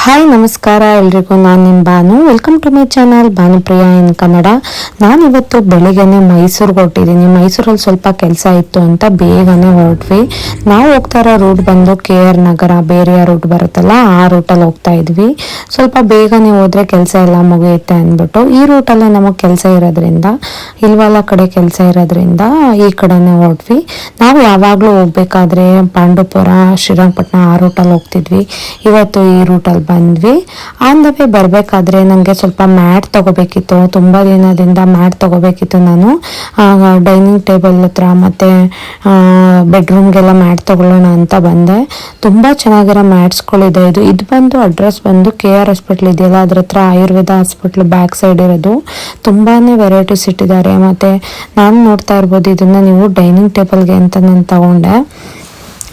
Hi ನಮಸ್ಕಾರ ಎಲ್ರಿಗೂ, ನಾನು ನಿಮ್ಮ Bhanu. Welcome to my channel Bhanupriya in Kannada. ನಾನಿವತ್ತು ಬೆಳಿಗ್ಗೆನೆ ಮೈಸೂರಿಗೆ ಹೊರಟಿದ್ದೀನಿ. ಮೈಸೂರಲ್ಲಿ ಸ್ವಲ್ಪ ಕೆಲಸ ಇತ್ತು ಅಂತ ಬೇಗನೆ ಹೊರಟ್ವಿ. ನಾವು ಹೋಗ್ತಾ ಇರೋ ರೂಟ್ ಬಂದು KR ನಗರ ಬೇರೆಯ ರೂಟ್ ಬರುತ್ತಲ್ಲ, ಆ ರೂಟಲ್ಲಿ ಹೋಗ್ತಾ ಇದ್ವಿ. ಸ್ವಲ್ಪ ಬೇಗನೆ ಹೋದ್ರೆ ಕೆಲಸ ಎಲ್ಲ ಮುಗಿಯುತ್ತೆ ಅಂದ್ಬಿಟ್ಟು ಈ ರೂಟಲ್ಲೇ ನಮಗೆ ಕೆಲಸ ಇರೋದ್ರಿಂದ, ಇಲ್ವಲ್ಲ ಕಡೆ ಕೆಲಸ ಇರೋದ್ರಿಂದ ಈ ಕಡೆನೇ ಹೊರಟ್ವಿ. ನಾವು ಯಾವಾಗಲೂ ಹೋಗ್ಬೇಕಾದ್ರೆ ಪಾಂಡವಪುರ, ಶ್ರೀರಂಗಪಟ್ಟಣ ಆ ರೂಟಲ್ಲಿ ಹೋಗ್ತಿದ್ವಿ. ಇವತ್ತು ಈ ರೂಟಲ್ಲಿ ಬಂದ್ವಿ. ಆನ್ ದ ವೇ ಬರಬೇಕಾದ್ರೆ ನನಗೆ ಸ್ವಲ್ಪ ಮ್ಯಾಟ್ ತಗೋಬೇಕಿತ್ತು. ತುಂಬ ದಿನದಿಂದ ಮ್ಯಾಟ್ ತಗೋಬೇಕಿತ್ತು. ನಾನು ಡೈನಿಂಗ್ ಟೇಬಲ್ ಹತ್ರ ಮತ್ತು ಬೆಡ್ರೂಮ್ಗೆಲ್ಲ ಮ್ಯಾಟ್ ತಗೊಳ್ಳೋಣ ಅಂತ ಬಂದೆ. ತುಂಬ ಚೆನ್ನಾಗಿರೋ ಮ್ಯಾಟ್ಸ್ಗಳಿದೆ. ಇದು ಬಂದು ಅಡ್ರೆಸ್ ಬಂದು KR ಹಾಸ್ಪಿಟ್ಲ್ ಇದೆಯಲ್ಲ, ಅದ್ರ ಹತ್ರ ಆಯುರ್ವೇದ ಹಾಸ್ಪಿಟ್ಲ್ ಬ್ಯಾಕ್ ಸೈಡ್ ಇರೋದು. ತುಂಬಾ ವೆರೈಟೀಸ್ ಇಟ್ಟಿದ್ದಾರೆ. ಮತ್ತು ನಾನು ನೋಡ್ತಾ ಇರ್ಬೋದು, ಇದನ್ನು ನೀವು ಡೈನಿಂಗ್ ಟೇಬಲ್ಗೆ ಅಂತ ನಾನು ತಗೊಂಡೆ.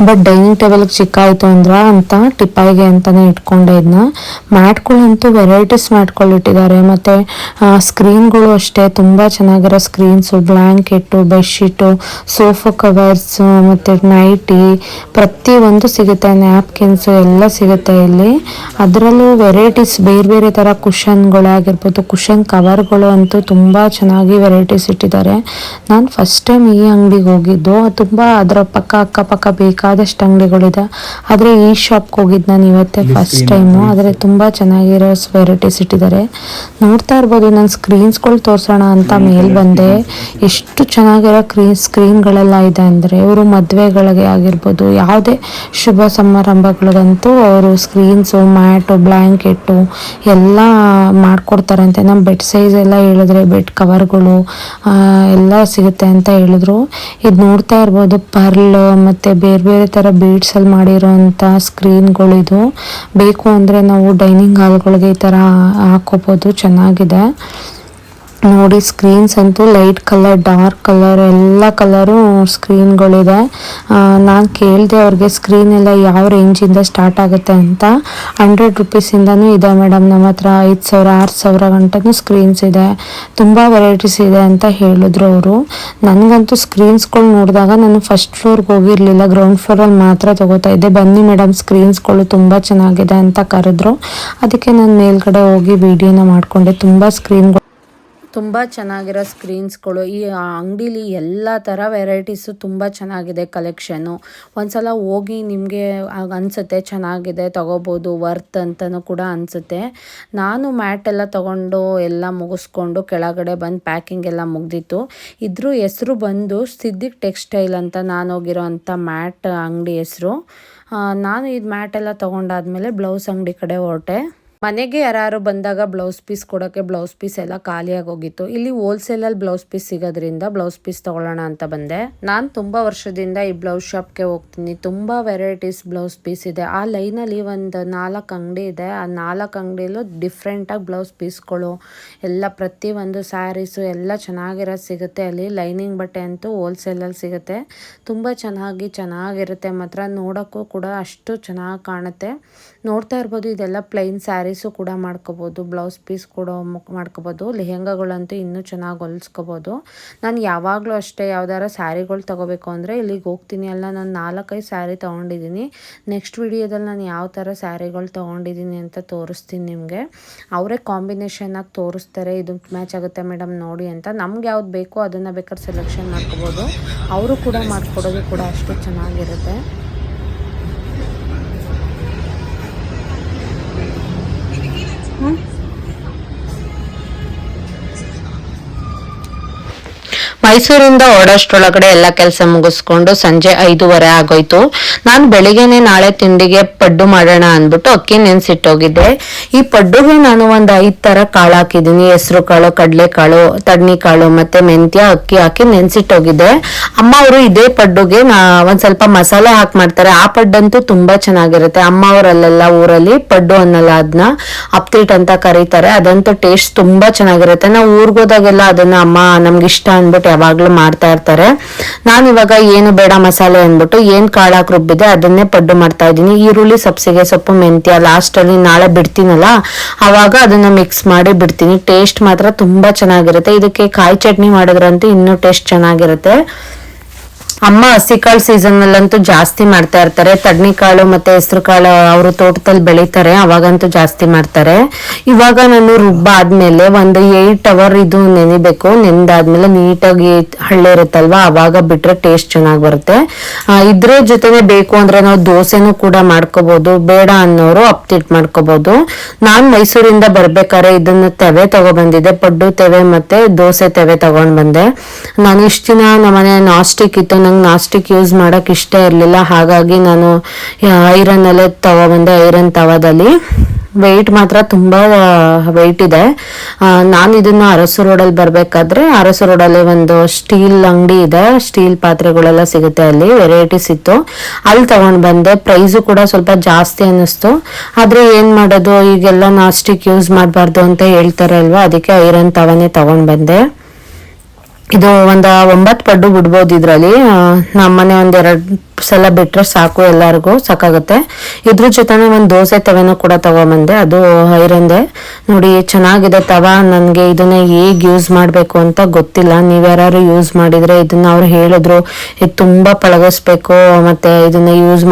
ಬಟ್ ಡೈನಿಂಗ್ ಟೇಬಲ್ಗೆ ಚಿಕ್ಕಾಯಿತು ಅಂತ ಟಿಪ್ಪಾಯಿಗೆ ಅಂತಲೇ ಇಟ್ಕೊಂಡೆ ಇದನ್ನ. ಮ್ಯಾಟ್ಗಳಂತೂ ವೆರೈಟೀಸ್ ಮ್ಯಾಟ್ಗಳು ಇಟ್ಟಿದ್ದಾರೆ. ಮತ್ತು ಸ್ಕ್ರೀನ್ಗಳು ಅಷ್ಟೇ ತುಂಬ ಚೆನ್ನಾಗಿರೋ ಸ್ಕ್ರೀನ್ಸು, ಬ್ಲ್ಯಾಂಕೆಟ್ಟು, ಬೆಡ್ಶೀಟು, ಸೋಫಾ ಕವರ್ಸು ಮತ್ತು ನೈಟಿ ಪ್ರತಿಯೊಂದು ಸಿಗುತ್ತೆ. ನ್ಯಾಪ್ಕಿನ್ಸು ಎಲ್ಲ ಸಿಗುತ್ತೆ ಇಲ್ಲಿ. ಅದರಲ್ಲೂ ವೆರೈಟೀಸ್ ಬೇರೆ ಬೇರೆ ಥರ ಕುಷನ್ಗಳಾಗಿರ್ಬೋದು, ಕುಷನ್ ಕವರ್ಗಳು ಅಂತೂ ತುಂಬ ಚೆನ್ನಾಗಿ ವೆರೈಟೀಸ್ ಇಟ್ಟಿದ್ದಾರೆ. ನಾನು ಫಸ್ಟ್ ಟೈಮ್ ಈ ಅಂಗಡಿಗೆ ಹೋಗಿದ್ದು. ತುಂಬ ಅದರ ಅಕ್ಕಪಕ್ಕ ಬೇಕಾದಷ್ಟು ಅಂಗಡಿಗಳಿದೆ, ಆದರೆ ಈ ಶಾಪ್ಗೆ ಹೋಗಿದ್ದು ನಾನು ಇವತ್ತೇ ಫಸ್ಟ್ ಟೈಮು. ಆದರೆ ತುಂಬ ಚೆನ್ನಾಗಿರೋ ವೆರೈಟೀಸ್ ಇಟ್ಟಿದ್ದಾರೆ. ನೋಡ್ತಾ ಇರ್ಬೋದು, ನಾನು ಸ್ಕ್ರೀನ್ಸ್ಗಳು ತೋರಿಸೋಣ ಅಂತ ಮೇಲೆ ಬಂದೆ. ಎಷ್ಟು ಚೆನ್ನಾಗಿರೋ ಸ್ಕ್ರೀನ್ಗಳೆಲ್ಲ ಇದೆ ಅಂದರೆ, ಇವರು ಮದುವೆಗಳಿಗೆ ಆಗಿರ್ಬೋದು, ಯಾವುದೇ ಶುಭ ಸಮಾರಂಭಗಳಿಗಂತೂ ಅವರು ಸ್ಕ್ರೀನ್ಸು, ಮ್ಯಾಟು, ಬ್ಲ್ಯಾಂಕೆಟ್ಟು ಎಲ್ಲ ಮಾಡಿಕೊಡ್ತಾರಂತೆ. ನಮ್ಮ ಬೆಡ್ ಸೈಜ್ ಎಲ್ಲ ಹೇಳಿದ್ರೆ ಬೆಡ್ ಕವರ್ಗಳು ಎಲ್ಲ ಸಿಗುತ್ತೆ ಅಂತ ಹೇಳಿದ್ರು. ಇದು ನೋಡ್ತಾ ಇರ್ಬೋದು, ಪರ್ಲ್ ಮತ್ತು ಬೇರೆ ಬೇರೆ ಥರ ಬೀಡ್ಸಲ್ಲಿ ಮಾಡಿರೋಂಥ ಸ್ಕ್ರೀನ್ಗಳಿದು. ಬೇಕು ಅಂದರೆ ನಾವು ಡೈನಿಂಗ್ ಹಾಲ್ಗಳಿಗೆ ಈ ಥರ ಹಾಕೋಬೋದು. ಚೆನ್ನಾಗಿದೆ ನೋಡಿ. ಸ್ಕ್ರೀನ್ಸ್ ಅಂತೂ ಲೈಟ್ ಕಲರ್, ಡಾರ್ಕ್ ಕಲರ್ ಎಲ್ಲ ಕಲರು ಸ್ಕ್ರೀನ್ಗಳಿದೆ. ನಾನು ಕೇಳಿದೆ ಅವ್ರಿಗೆ ಸ್ಕ್ರೀನ್ ಎಲ್ಲ ಯಾವ ರೇಂಜಿಂದ ಸ್ಟಾರ್ಟ್ ಆಗುತ್ತೆ ಅಂತ. 100 ರೂಪೀಸಿಂದನೂ ಇದೆ ಮೇಡಮ್, ನಮ್ಮ ಹತ್ರ 5,000 6,000 ಗಂಟನೂ ಸ್ಕ್ರೀನ್ಸ್ ಇದೆ, ತುಂಬ ವೆರೈಟೀಸ್ ಇದೆ ಅಂತ ಹೇಳಿದ್ರು ಅವರು. ನನಗಂತೂ ಸ್ಕ್ರೀನ್ಸ್ಗಳು ನೋಡಿದಾಗ ನಾನು ಫಸ್ಟ್ ಫ್ಲೋರ್ಗೆ ಹೋಗಿರಲಿಲ್ಲ, ಗ್ರೌಂಡ್ ಫ್ಲೋರಲ್ಲಿ ಮಾತ್ರ ತೊಗೋತಾ ಇದ್ದೆ. ಬನ್ನಿ ಮೇಡಮ್ ಸ್ಕ್ರೀನ್ಸ್ಗಳು ತುಂಬ ಚೆನ್ನಾಗಿದೆ ಅಂತ ಕರೆದ್ರು. ಅದಕ್ಕೆ ನಾನು ಮೇಲ್ಗಡೆ ಹೋಗಿ ವಿಡಿಯೋನ ಮಾಡಿಕೊಂಡೆ. ತುಂಬ ಚೆನ್ನಾಗಿರೋ ಸ್ಕ್ರೀನ್ಸ್ಗಳು. ಈ ಅಂಗಡೀಲಿ ಎಲ್ಲ ಥರ ವೆರೈಟೀಸು ತುಂಬ ಚೆನ್ನಾಗಿದೆ ಕಲೆಕ್ಷನ್ನು. ಒಂದ್ಸಲ ಹೋಗಿ ನಿಮಗೆ ಅನಿಸುತ್ತೆ ಚೆನ್ನಾಗಿದೆ ತೊಗೋಬೋದು, ವರ್ತ್ ಅಂತಲೂ ಕೂಡ ಅನಿಸುತ್ತೆ. ನಾನು ಮ್ಯಾಟೆಲ್ಲ ತೊಗೊಂಡು ಎಲ್ಲ ಮುಗಿಸ್ಕೊಂಡು ಕೆಳಗಡೆ ಬಂದು ಪ್ಯಾಕಿಂಗ್ ಎಲ್ಲ ಮುಗ್ದಿತ್ತು. ಇದ್ರ ಹೆಸರು ಬಂದು ಸಿದ್ದಿಕ್ ಟೆಕ್ಸ್ಟೈಲ್ ಅಂತ ನಾನು ಹೋಗಿರೋ ಅಂಥ ಮ್ಯಾಟ್ ಅಂಗಡಿ ಹೆಸರು. ನಾನು ಇದು ಮ್ಯಾಟೆಲ್ಲ ತೊಗೊಂಡಾದ್ಮೇಲೆ ಬ್ಲೌಸ್ ಅಂಗಡಿ ಕಡೆ ಹೊರಟೆ. ಮನೆಗೆ ಯಾರು ಬಂದಾಗ ಬ್ಲೌಸ್ ಪೀಸ್ ಕೊಡೋಕ್ಕೆ ಬ್ಲೌಸ್ ಪೀಸ್ ಎಲ್ಲ ಖಾಲಿಯಾಗಿ ಹೋಗಿತ್ತು. ಇಲ್ಲಿ ಹೋಲ್ಸೇಲಲ್ಲಿ ಬ್ಲೌಸ್ ಪೀಸ್ ಸಿಗೋದ್ರಿಂದ ಬ್ಲೌಸ್ ಪೀಸ್ ತೊಗೊಳ್ಳೋಣ ಅಂತ ಬಂದೆ. ನಾನು ತುಂಬ ವರ್ಷದಿಂದ ಈ ಬ್ಲೌಸ್ ಶಾಪ್ಗೆ ಹೋಗ್ತೀನಿ. ತುಂಬ ವೆರೈಟೀಸ್ ಬ್ಲೌಸ್ ಪೀಸ್ ಇದೆ. ಆ ಲೈನಲ್ಲಿ ಒಂದು 4 ಅಂಗಡಿ ಇದೆ. ಆ 4 ಅಂಗಡಿಯಲ್ಲೂ ಡಿಫ್ರೆಂಟಾಗಿ ಬ್ಲೌಸ್ ಪೀಸ್ಗಳು ಎಲ್ಲ, ಪ್ರತಿಯೊಂದು ಸ್ಯಾರೀಸು ಎಲ್ಲ ಚೆನ್ನಾಗಿರೋದು ಸಿಗುತ್ತೆ. ಅಲ್ಲಿ ಲೈನಿಂಗ್ ಬಟ್ಟೆ ಅಂತೂ ಹೋಲ್ಸೇಲಲ್ಲಿ ಸಿಗುತ್ತೆ. ತುಂಬ ಚೆನ್ನಾಗಿರುತ್ತೆ ಮಾತ್ರ. ನೋಡೋಕ್ಕೂ ಕೂಡ ಅಷ್ಟು ಚೆನ್ನಾಗಿ ಕಾಣುತ್ತೆ. ನೋಡ್ತಾ ಇರ್ಬೋದು, ಇದೆಲ್ಲ ಪ್ಲೈನ್ ಸ್ಯಾರೀಸು ಕೂಡ ಮಾಡ್ಕೋಬೋದು, ಬ್ಲೌಸ್ ಪೀಸ್ ಕೂಡ ಮಾಡ್ಕೋಬೋದು. ಲೆಹೆಂಗಾಗಳಂತೂ ಇನ್ನೂ ಚೆನ್ನಾಗಿ ಹೊಲಿಸ್ಕೋಬೋದು. ನಾನು ಯಾವಾಗಲೂ ಅಷ್ಟೇ ಯಾವ್ದಾರ ಸ್ಯಾರಿಗಳು ತೊಗೋಬೇಕು ಅಂದರೆ ಇಲ್ಲಿಗೆ ಹೋಗ್ತೀನಿ. ಅಲ್ಲ, ನಾನು 4-5 ಸ್ಯಾರಿ ತೊಗೊಂಡಿದ್ದೀನಿ. ನೆಕ್ಸ್ಟ್ ವಿಡಿಯೋದಲ್ಲಿ ನಾನು ಯಾವ ಥರ ಸ್ಯಾರಿಗಳು ತೊಗೊಂಡಿದ್ದೀನಿ ಅಂತ ತೋರಿಸ್ತೀನಿ ನಿಮಗೆ. ಅವರೇ ಕಾಂಬಿನೇಷನಾಗಿ ತೋರಿಸ್ತಾರೆ, ಇದು ಮ್ಯಾಚ್ ಆಗುತ್ತೆ ಮೇಡಮ್ ನೋಡಿ ಅಂತ. ನಮ್ಗೆ ಯಾವ್ದು ಬೇಕೋ ಅದನ್ನು ಬೇಕಾದ್ರೆ ಸೆಲೆಕ್ಷನ್ ಮಾಡ್ಕೋಬೋದು. ಅವರು ಕೂಡ ಮಾಡಿಕೊಡೋದು ಕೂಡ ಅಷ್ಟು ಚೆನ್ನಾಗಿರುತ್ತೆ. ಮೈಸೂರಿಂದ ಓಡೋಷ್ಟ್ರೊಳಗಡೆ ಎಲ್ಲ ಕೆಲಸ ಮುಗಿಸ್ಕೊಂಡು ಸಂಜೆ 5:30 ಆಗೋಯ್ತು. ನಾನು ಬೆಳಿಗ್ಗೆನೆ ನಾಳೆ ತಿಂಡಿಗೆ ಪಡ್ಡು ಮಾಡೋಣ ಅಂದ್ಬಿಟ್ಟು ಅಕ್ಕಿ ನೆನ್ಸಿಟ್ಟೋಗಿದ್ದೆ. ಈ ಪಡ್ಡುಗೆ ನಾನು ಒಂದು 5 ಥರ ಕಾಳು ಹಾಕಿದ್ದೀನಿ. ಹೆಸರು ಕಾಳು, ಕಡಲೆಕಾಳು, ತಡ್ನಿಕಾಳು ಮತ್ತು ಮೆಂತ್ಯ ಅಕ್ಕಿ ಹಾಕಿ ನೆನ್ಸಿಟ್ಟೋಗಿದ್ದೆ. ಅಮ್ಮ ಅವರು ಇದೇ ಪಡ್ಡುಗೆ ಒಂದು ಸ್ವಲ್ಪ ಮಸಾಲೆ ಹಾಕಿ ಮಾಡ್ತಾರೆ. ಆ ಪಡ್ಡಂತೂ ತುಂಬ ಚೆನ್ನಾಗಿರುತ್ತೆ. ಅಮ್ಮ ಅವರಲ್ಲೆಲ್ಲ ಊರಲ್ಲಿ ಪಡ್ಡು ಅನ್ನಲ್ಲ, ಅದನ್ನ ಅಪ್ತಿಟ್ ಅಂತ ಕರೀತಾರೆ. ಅದಂತೂ ಟೇಸ್ಟ್ ತುಂಬ ಚೆನ್ನಾಗಿರುತ್ತೆ. ನಾವು ಊರ್ಗೋದಾಗೆಲ್ಲ ಅದನ್ನ ಅಮ್ಮ ನಮ್ಗೆ ಇಷ್ಟ ಅಂದ್ಬಿಟ್ಟು ಯಾವಾಗ್ಲೂ ಮಾಡ್ತಾ ಇರ್ತಾರೆ. ನಾನು ಇವಾಗ ಏನು ಬೇಡ ಮಸಾಲೆ ಅಂದ್ಬಿಟ್ಟು ಏನ್ ಕಾಳಾಕ್ ರುಬ್ಬಿದೆ ಅದನ್ನೇ ಪಡ್ಡು ಮಾಡ್ತಾ ಇದ್ದೀನಿ. ಈರುಳ್ಳಿ, ಸಬ್ಸಿಗೆ ಸೊಪ್ಪು, ಮೆಂತ್ಯ ಲಾಸ್ಟ್ ಅಲ್ಲಿ ನಾಳೆ ಬಿಡ್ತೀನಲ್ಲ ಅವಾಗ ಅದನ್ನ ಮಿಕ್ಸ್ ಮಾಡಿ ಬಿಡ್ತೀನಿ. ಟೇಸ್ಟ್ ಮಾತ್ರ ತುಂಬಾ ಚೆನ್ನಾಗಿರುತ್ತೆ. ಇದಕ್ಕೆ ಕಾಯಿ ಚಟ್ನಿ ಮಾಡಿದ್ರಂತೂ ಇನ್ನೂ ಟೇಸ್ಟ್ ಚೆನ್ನಾಗಿರುತ್ತೆ. ಅಮ್ಮ ಹಸಿಕಾಳು ಸೀಸನ್ ಅಲ್ಲಂತೂ ಜಾಸ್ತಿ ಮಾಡ್ತಾ ಇರ್ತಾರೆ. ತಡ್ನಿಕಾಳು ಮತ್ತೆ ಹೆಸರು ಕಾಳು ಅವರು ತೋಟದಲ್ಲಿ ಬೆಳಿತಾರೆ, ಅವಾಗಂತೂ ಜಾಸ್ತಿ ಮಾಡ್ತಾರೆ. ಇವಾಗ ನಾನು ರುಬ್ಬಾದ್ಮೇಲೆ ಒಂದು 8 hour ಇದು ನೆನಿಬೇಕು. ನೆಂದಾದ್ಮೇಲೆ ನೀಟಾಗಿ ಹಳ್ಳೆ ಇರುತ್ತಲ್ವಾ, ಅವಾಗ ಬಿಟ್ರೆ ಟೇಸ್ಟ್ ಚೆನ್ನಾಗಿ ಬರುತ್ತೆ. ಇದ್ರ ಜೊತೆನೆ ಬೇಕು ಅಂದ್ರೆ ನಾವು ದೋಸೆನೂ ಕೂಡ ಮಾಡ್ಕೋಬಹುದು, ಬೇಡ ಅನ್ನೋರು ಅಪ್ತಿಟ್ ಮಾಡ್ಕೋಬಹುದು. ನಾನ್ ಮೈಸೂರಿಂದ ಬರ್ಬೇಕಾದ್ರೆ ಇದನ್ನ ತೆವೆ ತಗೊಬಂದಿದ್ದೆ, ಪಡ್ಡು ತೆವೆ ಮತ್ತೆ ದೋಸೆ ತೆವೆ ತಗೊಂಡ್ ಬಂದೆ. ನಾನು ಇಷ್ಟ ದಿನ ನಮ್ಮನೆ ನಾಸ್ಟಿಕ್ ಇತ್ತು, ನಂಗೆ ನಾಸ್ಟಿಕ್ ಯೂಸ್ ಮಾಡಕ್ ಇಷ್ಟ ಇರ್ಲಿಲ್ಲ, ಹಾಗಾಗಿ ನಾನು ಐರನ್ ಅಲ್ಲೇ ತಗೊಬಂದೆ. ಐರನ್ ತವಾದಲ್ಲಿ ವೆಯ್ಟ್ ಮಾತ್ರ ತುಂಬಾ ವೆಯ್ಟ್ ಇದೆ. ನಾನು ಇದನ್ನ ಅರಸು ರೋಡಲ್ಲಿ ಬರ್ಬೇಕಾದ್ರೆ, ಅರಸು ರೋಡಲ್ಲಿ ಒಂದು ಸ್ಟೀಲ್ ಅಂಗಡಿ ಇದೆ, ಸ್ಟೀಲ್ ಪಾತ್ರೆಗಳೆಲ್ಲ ಸಿಗುತ್ತೆ, ಅಲ್ಲಿ ವೆರೈಟೀಸ್ ಇತ್ತು, ಅಲ್ಲಿ ತಗೊಂಡ್ ಬಂದೆ. ಪ್ರೈಸು ಕೂಡ ಸ್ವಲ್ಪ ಜಾಸ್ತಿ ಅನ್ನಿಸ್ತು. ಆದ್ರೆ ಏನ್ ಮಾಡೋದು, ಈಗೆಲ್ಲ ನಾಸ್ಟಿಕ್ ಯೂಸ್ ಮಾಡಬಾರ್ದು ಅಂತ ಹೇಳ್ತಾರೆ ಅಲ್ವಾ, ಅದಕ್ಕೆ ಐರನ್ ತವಾನೇ ತಗೊಂಡ್ ಬಂದೆ. ಇದು ಒಂದು 9 ಪಡ್ಡು ಬಿಡ್ಬೋದು ಇದ್ರಲ್ಲಿ. ನಮ್ಮನೆ 2 ಸಲ ಬಿಟ್ರೆ ಸಾಕು, ಎಲ್ಲರಿಗೂ ಸಾಕಾಗುತ್ತೆ. ಇದ್ರ ಜೊತೆನೆ ಒಂದು ದೋಸೆ ತವೆನೂ ಕೂಡ ತಗೊಂಬಂದೆ, ಅದು ಐರನ್ದೆ. ನೋಡಿ ಚೆನ್ನಾಗಿದೆ ತವಾ. ನನಗೆ ಇದನ್ನ ಹೇಗೆ ಯೂಸ್ ಮಾಡಬೇಕು ಅಂತ ಗೊತ್ತಿಲ್ಲ, ನೀವ್ಯಾರು ಯೂಸ್ ಮಾಡಿದ್ರೆ ಇದನ್ನ ಅವ್ರು ಹೇಳಿದ್ರು, ಇದು ತುಂಬಾ ಪಳಗಿಸ್ಬೇಕು ಮತ್ತೆ ಇದನ್ನ ಯೂಸ್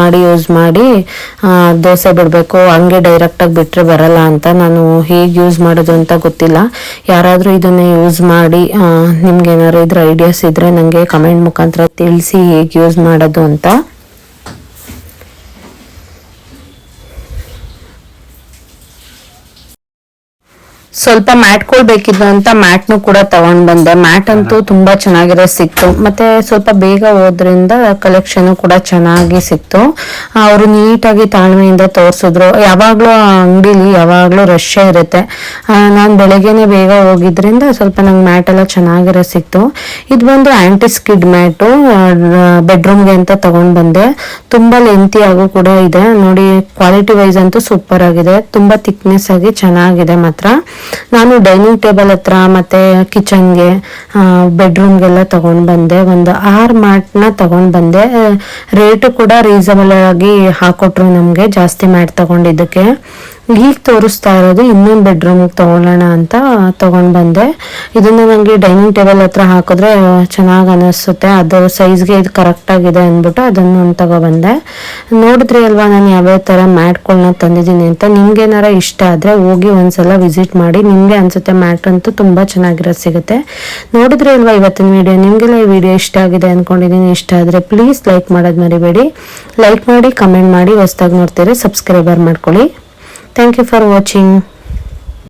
ಮಾಡಿ ದೋಸೆ ಬಿಡಬೇಕು, ಹಂಗೆ ಡೈರೆಕ್ಟಾಗಿ ಬಿಟ್ರೆ ಬರಲ್ಲ ಅಂತ. ನಾನು ಹೇಗೆ ಯೂಸ್ ಮಾಡೋದು ಅಂತ ಗೊತ್ತಿಲ್ಲ. ಯಾರಾದರೂ ಇದನ್ನ ಯೂಸ್ ಮಾಡಿ ನಿಮ್ಗೆ ಏನಾದ್ರು ಇದ್ರ ಐಡಿಯಾಸ್ ಇದ್ರೆ ನನಗೆ ಕಮೆಂಟ್ ಮುಖಾಂತರ ತಿಳಿಸಿ ಹೇಗೆ ಯೂಸ್ ಮಾಡೋದು ಅಂತ. ಸ್ವಲ್ಪ ಮ್ಯಾಟ್ಗಳು ಬೇಕಿದ್ದು ಅಂತ ಮ್ಯಾಟ್ನು ಕೂಡ ತಗೊಂಡ್ ಬಂದೆ. ಮ್ಯಾಟ್ ಅಂತೂ ತುಂಬಾ ಚೆನ್ನಾಗಿರೋ ಸಿಕ್ತು, ಮತ್ತೆ ಸ್ವಲ್ಪ ಬೇಗ ಹೋದ್ರಿಂದ ಕಲೆಕ್ಷನ್ ಕೂಡ ಚೆನ್ನಾಗಿ ಸಿಕ್ತು. ಅವರು ನೀಟಾಗಿ ತಾಳ್ಮೆಯಿಂದ ತೋರಿಸಿದ್ರು. ಯಾವಾಗ್ಲೂ ಅಂಗಡಿಲಿ ಯಾವಾಗ್ಲೂ ರಶ್ ಇರುತ್ತೆ. ನಾನು ಬೆಳಗ್ಗೆನೆ ಬೇಗ ಹೋಗಿದ್ರಿಂದ ಸ್ವಲ್ಪ ನಂಗೆ ಮ್ಯಾಟ್ ಎಲ್ಲ ಚೆನ್ನಾಗಿರೋ ಸಿಕ್ತು. ಇದು ಬಂದು ಆಂಟಿ ಸ್ಕಿಡ್ ಮ್ಯಾಟು, ಬೆಡ್ರೂಮ್ಗೆ ಅಂತ ತಗೊಂಡ್ ಬಂದೆ. ತುಂಬಾ ಲೆಂತಿ ಆಗು ಕೂಡ ಇದೆ. ನೋಡಿ ಕ್ವಾಲಿಟಿ ವೈಸ್ ಅಂತೂ ಸೂಪರ್ ಆಗಿದೆ, ತುಂಬಾ ಥಿಕ್ನೆಸ್ ಆಗಿ ಚೆನ್ನಾಗಿದೆ ಮಾತ್ರ. ನಾನು ಡೈನಿಂಗ್ ಟೇಬಲ್ ಹತ್ರ ಮತ್ತೆ ಕಿಚನ್ಗೆ, ಬೆಡ್ರೂಮ್ಗೆಲ್ಲ ತಗೊಂಡ್ ಬಂದೆ. ಒಂದು 6 ಮ್ಯಾಟ್ನ ತಗೊಂಡ್ ಬಂದೆ. ರೇಟು ಕೂಡ ರೀಸನಬಲ್ ಆಗಿ ಹಾಕೊಟ್ರು ನಮ್ಗೆ, ಜಾಸ್ತಿ ಮ್ಯಾಟ್ ತಗೊಂಡಿದ್ದಕ್ಕೆ. ಈಗ ತೋರಿಸ್ತಾ ಇರೋದು ಇನ್ನೊಂದು ಬೆಡ್ರೂಮ್ಗೆ ತಗೊಳ್ಳೋಣ ಅಂತ ತಗೊಂಡ್ ಬಂದೆ. ಇದನ್ನ ನಂಗೆ ಡೈನಿಂಗ್ ಟೇಬಲ್ ಹತ್ರ ಹಾಕಿದ್ರೆ ಚೆನ್ನಾಗಿ ಅನಿಸುತ್ತೆ, ಅದು ಸೈಜ್ಗೆ ಇದು ಕರೆಕ್ಟ್ ಆಗಿದೆ ಅಂದ್ಬಿಟ್ಟು ಅದನ್ನು ತಗೊಬಂದೆ. ನೋಡಿದ್ರಿ ಅಲ್ವಾ ನಾನು ಯಾವ್ಯಾವ ತರ ಮ್ಯಾಟ್ಗಳನ್ನ ತಂದಿದ್ದೀನಿ ಅಂತ. ನಿಮ್ಗೆ ಏನಾರ ಇಷ್ಟ ಆದ್ರೆ ಹೋಗಿ ಒಂದ್ಸಲ ವಿಸಿಟ್ ಮಾಡಿ, ನಿಮ್ಗೆ ಅನ್ಸುತ್ತೆ ಮ್ಯಾಟ್ ಅಂತೂ ತುಂಬಾ ಚೆನ್ನಾಗಿರೋದು ಸಿಗುತ್ತೆ. ನೋಡಿದ್ರಿ ಅಲ್ವಾ ಇವತ್ತಿನ ವಿಡಿಯೋ. ನಿಮ್ಗೆಲ್ಲ ಈ ವಿಡಿಯೋ ಇಷ್ಟ ಆಗಿದೆ ಅನ್ಕೊಂಡಿದ್ದೀನಿ. ಇಷ್ಟ ಆದ್ರೆ ಪ್ಲೀಸ್ ಲೈಕ್ ಮಾಡೋದು ಮರಿಬೇಡಿ. ಲೈಕ್ ಮಾಡಿ, ಕಮೆಂಟ್ ಮಾಡಿ, ಹೊಸದಾಗಿ ನೋಡ್ತೀರಿ ಸಬ್ಸ್ಕ್ರೈಬರ್ ಮಾಡ್ಕೊಳ್ಳಿ. Thank you for watching.